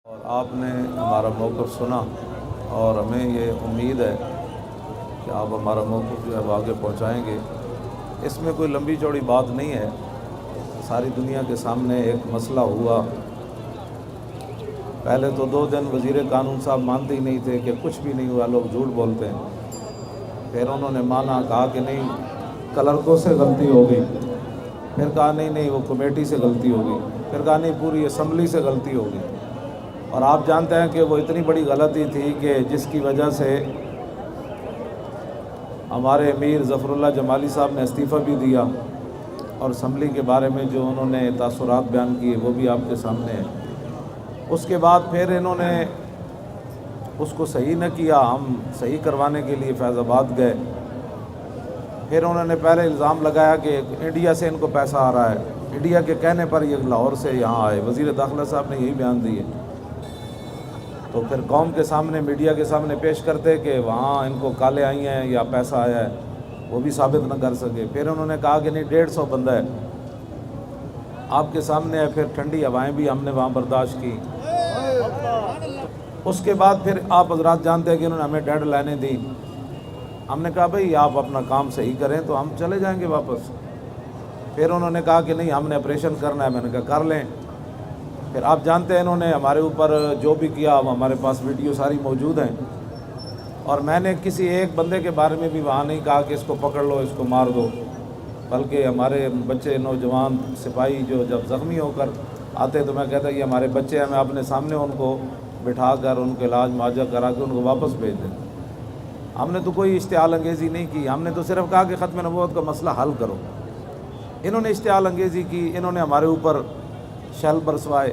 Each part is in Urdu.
اور آپ نے ہمارا موقف سنا اور ہمیں یہ امید ہے کہ آپ ہمارا موقف جو ہے وہ آگے پہنچائیں گے۔ اس میں کوئی لمبی چوڑی بات نہیں ہے، ساری دنیا کے سامنے ایک مسئلہ ہوا۔ پہلے تو 2 دن وزیر قانون صاحب مانتے ہی نہیں تھے کہ کچھ بھی نہیں ہوا، لوگ جھوٹ بولتے ہیں۔ پھر انہوں نے مانا، کہا کہ نہیں کلرکوں سے غلطی ہوگی، پھر کہا نہیں وہ کمیٹی سے غلطی ہوگی، پھر کہا نہیں پوری اسمبلی سے غلطی ہوگی۔ اور آپ جانتے ہیں کہ وہ اتنی بڑی غلطی تھی کہ جس کی وجہ سے ہمارے امیر ظفر اللہ جمالی صاحب نے استعفیٰ بھی دیا، اور اسمبلی کے بارے میں جو انہوں نے تاثرات بیان کیے وہ بھی آپ کے سامنے ہیں۔ اس کے بعد پھر انہوں نے اس کو صحیح نہ کیا، ہم صحیح کروانے کے لیے فیض آباد گئے۔ پھر انہوں نے پہلے الزام لگایا کہ انڈیا سے ان کو پیسہ آ رہا ہے، انڈیا کے کہنے پر یہ لاہور سے یہاں آئے، وزیر داخلہ صاحب نے یہی بیان دیے۔ تو پھر قوم کے سامنے، میڈیا کے سامنے پیش کرتے کہ وہاں ان کو کالے آئی ہیں یا پیسہ آیا ہے، وہ بھی ثابت نہ کر سکے۔ پھر انہوں نے کہا کہ نہیں 150 بندہ ہے، آپ کے سامنے ہے۔ پھر ٹھنڈی ہوائیں بھی ہم نے وہاں برداشت کی۔ اس کے بعد پھر آپ حضرات جانتے ہیں کہ انہوں نے ہمیں ڈیڈ لائنیں دی۔ ہم نے کہا بھئی آپ اپنا کام صحیح کریں تو ہم چلے جائیں گے واپس۔ پھر انہوں نے کہا کہ نہیں ہم نے آپریشن کرنا ہے، میں نے کہا کر لیں۔ پھر آپ جانتے ہیں انہوں نے ہمارے اوپر جو بھی کیا، ہمارے پاس ویڈیو ساری موجود ہیں، اور میں نے کسی ایک بندے کے بارے میں بھی وہاں نہیں کہا کہ اس کو پکڑ لو، اس کو مار دو، بلکہ ہمارے بچے نوجوان سپاہی جو جب زخمی ہو کر آتے تو میں کہتا یہ ہمارے بچے ہیں، میں اپنے سامنے ان کو بٹھا کر ان کے علاج معالجہ کرا کے ان کو واپس بھیج دیں۔ ہم نے تو کوئی اشتعال انگیزی نہیں کی، ہم نے تو صرف کہا کہ ختم نبوت کا مسئلہ حل کرو۔ انہوں نے اشتعال انگیزی کی، انہوں نے ہمارے اوپر شیل برسوائے۔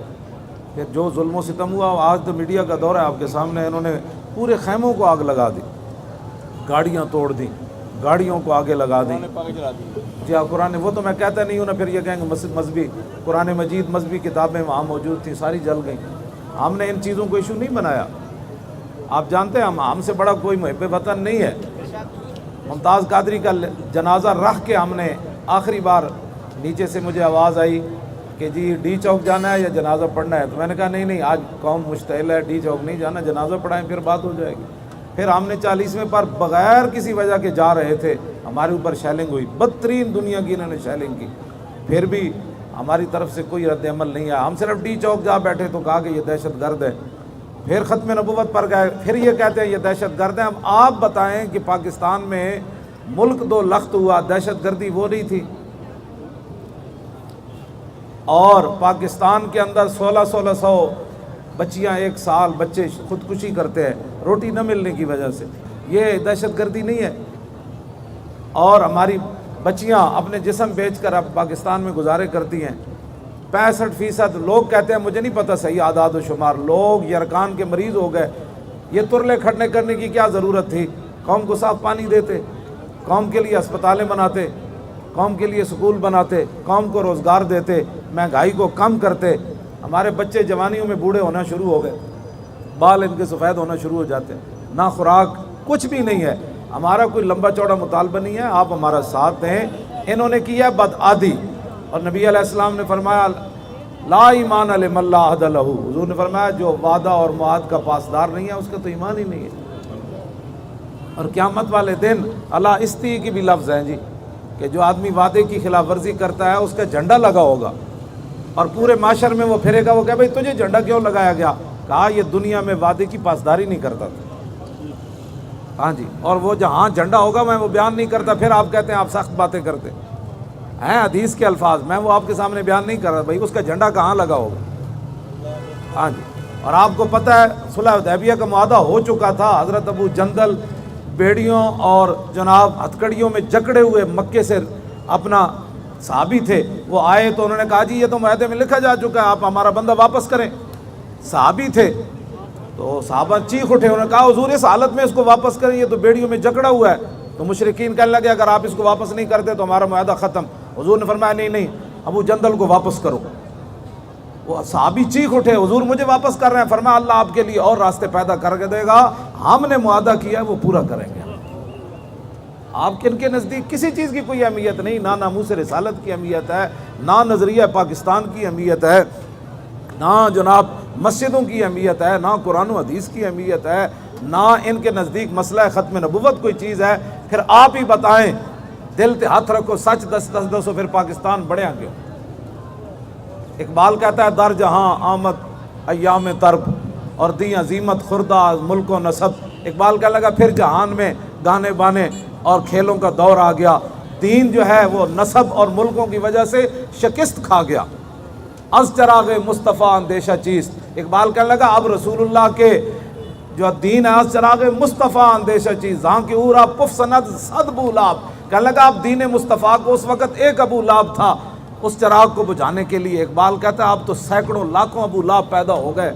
پھر جو ظلم و ستم ہوا، آج تو میڈیا کا دور ہے آپ کے سامنے، انہوں نے پورے خیموں کو آگ لگا دی، گاڑیاں توڑ دیں، گاڑیوں کو آگے لگا دیں۔ جی ہاں، قرآن، وہ تو میں کہتا نہیں ہوں نا، پھر یہ کہیں گے مذہبی قرآن مجید مذہبی کتابیں وہاں موجود تھیں، ساری جل گئیں۔ ہم نے ان چیزوں کو ایشو نہیں بنایا۔ آپ جانتے ہیں ہم سے بڑا کوئی محب وطن نہیں ہے۔ ممتاز قادری کا جنازہ رکھ کے ہم نے آخری بار نیچے سے مجھے آواز آئی کہ جی ڈی چوک جانا ہے یا جنازہ پڑھنا ہے، تو میں نے کہا نہیں آج قوم مشتعل ہے، ڈی چوک نہیں جانا، جنازہ پڑھائیں پھر بات ہو جائے گی۔ پھر ہم نے 40ویں پر بغیر کسی وجہ کے جا رہے تھے، ہمارے اوپر شیلنگ ہوئی، بدترین دنیا کی انہوں نے شیلنگ کی، پھر بھی ہماری طرف سے کوئی رد عمل نہیں آیا۔ ہم صرف ڈی چوک جا بیٹھے تو کہا کہ یہ دہشت گرد ہے۔ پھر ختم نبوت پر گئے، پھر یہ کہتے ہیں یہ دہشت گرد ہیں۔ اب آپ بتائیں کہ پاکستان میں ملک 2 لخت ہوا، دہشت گردی وہ نہیں تھی؟ اور پاکستان کے اندر 1600 بچیاں ایک سال بچے خودکشی کرتے ہیں روٹی نہ ملنے کی وجہ سے، یہ دہشت گردی نہیں ہے؟ اور ہماری بچیاں اپنے جسم بیچ کر اب پاکستان میں گزارے کرتی ہیں۔ 65% لوگ کہتے ہیں، مجھے نہیں پتہ صحیح اعداد و شمار، لوگ یرکان کے مریض ہو گئے۔ یہ ترلے کھٹنے کرنے کی کیا ضرورت تھی؟ قوم کو صاف پانی دیتے، قوم کے لیے اسپتالیں بناتے، قوم کے لیے سکول بناتے، قوم کو روزگار دیتے، مہنگائی کو کم کرتے۔ ہمارے بچے جوانیوں میں بوڑھے ہونا شروع ہو گئے، بال ان کے سفید ہونا شروع ہو جاتے ہیں، نہ خوراک، کچھ بھی نہیں ہے۔ ہمارا کوئی لمبا چوڑا مطالبہ نہیں ہے، آپ ہمارا ساتھ دیں۔ انہوں نے کیا بدعادی، اور نبی علیہ السلام نے فرمایا لا ایمان لمن لا عہد لہ، حضور نے فرمایا جو وعدہ اور معاہد کا پاسدار نہیں ہے اس کا تو ایمان ہی نہیں ہے۔ اور قیامت والے دن اللہ استی کی بھی لفظ ہیں جی، کہ جو آدمی وعدے کی خلاف ورزی کرتا ہے اس کا جھنڈا لگا ہوگا، اور پورے معاشر میں وہ پھرے گا، وہ کہے بھائی تجھے جھنڈا کیوں لگایا گیا؟ کہا یہ دنیا میں وعدے کی پاسداری نہیں کرتا تھا۔ ہاں جی، اور وہ جہاں جھنڈا ہوگا میں وہ بیان نہیں کرتا، پھر آپ کہتے ہیں آپ سخت باتیں کرتے ہیں، حدیث کے الفاظ میں وہ آپ کے سامنے بیان نہیں کر رہا، بھائی اس کا جھنڈا کہاں لگا ہوگا؟ ہاں جی، اور آپ کو پتہ ہے صلح حدیبیہ کا معاہدہ ہو چکا تھا، حضرت ابو جندل بیڑیوں اور جناب ہتھکڑیوں میں جکڑے ہوئے مکے سے اپنا صحابی تھے، وہ آئے تو انہوں نے کہا جی یہ تو معاہدے میں لکھا جا چکا ہے، آپ ہمارا بندہ واپس کریں۔ صحابی تھے تو صحابہ چیخ اٹھے، انہوں نے کہا حضور اس حالت میں اس کو واپس کریں، یہ تو بیڑیوں میں جکڑا ہوا ہے۔ تو مشرکین کہنے لگے اگر آپ اس کو واپس نہیں کرتے تو ہمارا معاہدہ ختم۔ حضور نے فرمایا نہیں ابو جندل کو واپس کرو۔ وہ صحابی چیخ اٹھے حضور مجھے واپس کر رہے ہیں، فرمایا اللہ آپ کے لیے اور راستے پیدا کر کے دے گا، ہم نے معاہدہ کیا ہے وہ پورا کریں گے۔ آپ کے نزدیک کسی چیز کی کوئی اہمیت نہیں، نہ ناموس رسالت کی اہمیت ہے، نہ نظریہ پاکستان کی اہمیت ہے، نہ جناب مسجدوں کی اہمیت ہے، نہ قرآن و حدیث کی اہمیت ہے، نہ ان کے نزدیک مسئلہ ختم نبوت کوئی چیز ہے، پھر آپ ہی بتائیں، دل تے ہاتھ رکھو، سچ دسو، پھر پاکستان بڑھے آگے۔ اقبال کہتا ہے در جہاں آمد ایام ترب اور دی عظیمت خوردہ ملک و نسب۔ اقبال کہنے لگا پھر جہان میں گانے بانے اور کھیلوں کا دور آ گیا، دین جو ہے وہ نسب اور ملکوں کی وجہ سے شکست کھا گیا۔ از چراغ مصطفیٰ اندیشہ چیز، اقبال کہنے لگا اب رسول اللہ کے جو دین ہے، از چراغ مصطفیٰ اندیشہ چیز ہاں کی اورا پف سند صد بولاب، کہنے لگا اب دین مصطفیٰ کو اس وقت ایک ابو لاب تھا، اس چراغ کو بجھانے کے لیے اقبال کہتا ہے اب تو سینکڑوں لاکھوں ابو لاب پیدا ہو گئے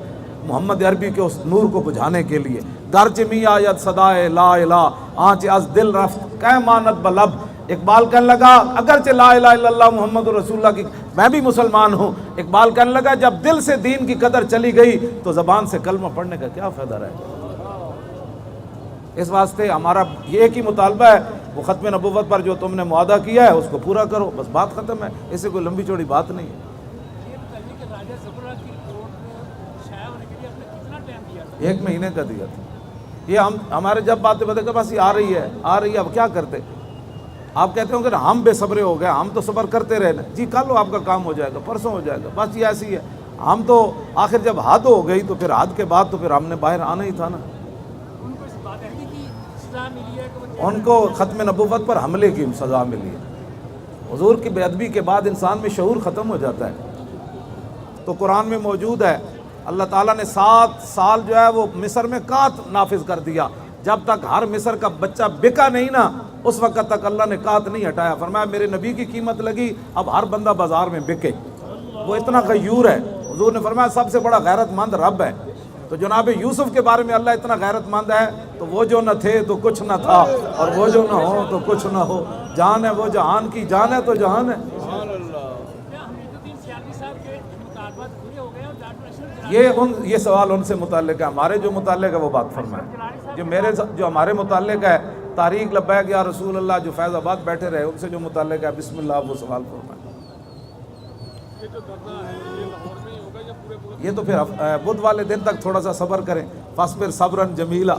محمد عربی کے اس نور کو بجھانے کے لیے۔ گرچ می آید صدائے لا الہ آنچ از دل رفت کہ ماند بلب، اقبال کہنے لگا اگرچہ لا الہ الا اللہ محمد رسول اللہ کی میں بھی مسلمان ہوں، اقبال کہنے لگا جب دل سے دین کی قدر چلی گئی تو زبان سے کلمہ پڑھنے کا کیا فائدہ رہے۔ اس واسطے ہمارا یہ ایک ہی مطالبہ ہے، وہ ختم نبوت پر جو تم نے معاہدہ کیا ہے اس کو پورا کرو، بس بات ختم ہے، اس سے کوئی لمبی چوڑی بات نہیں ہے۔ 1 مہینے کا دیا تھا، یہ ہمارے جب باتیں بدلے بس یہ آ رہی ہے، اب کیا کرتے؟ آپ کہتے ہوں کہ ہم بے صبرے ہو گئے، ہم تو صبر کرتے رہنا، جی کل آپ کا کام ہو جائے گا، پرسوں ہو جائے گا، بس یہ ایسی ہے۔ ہم تو آخر جب حد ہو گئی تو پھر حد کے بعد تو پھر ہم نے باہر آنا ہی تھا نا۔ ان کو ختم نبوت پر حملے کی سزا ملی ہے۔ حضور کی بے ادبی کے بعد انسان میں شعور ختم ہو جاتا ہے۔ تو قرآن میں موجود ہے، اللہ تعالیٰ نے 7 سال جو ہے وہ مصر میں قحط نافذ کر دیا، جب تک ہر مصر کا بچہ بکا نہیں نا اس وقت تک اللہ نے قحط نہیں ہٹایا۔ فرمایا میرے نبی کی قیمت لگی، اب ہر بندہ بازار میں بکے، وہ اتنا غیور ہے۔ حضور نے فرمایا سب سے بڑا غیرت مند رب ہے۔ تو جناب یوسف کے بارے میں اللہ اتنا غیرت مند ہے، تو وہ جو نہ تھے تو کچھ نہ تھا، اور وہ جو نہ ہو تو کچھ نہ ہو، جان ہے وہ جہان کی جان ہے تو جہان ہے۔ یہ سوال ان سے متعلق ہے، ہمارے جو متعلق ہے وہ بات فرمائیں۔ جو ہمارے متعلق ہے تاریخ لبیک یا رسول اللہ جو فیض آباد بیٹھے رہے ان سے جو متعلق ہے بسم اللہ وہ سوال فرمائیں۔ یہ تو پھر بدھ والے دن تک تھوڑا سا صبر کریں، فاصبر صبرا جمیلا۔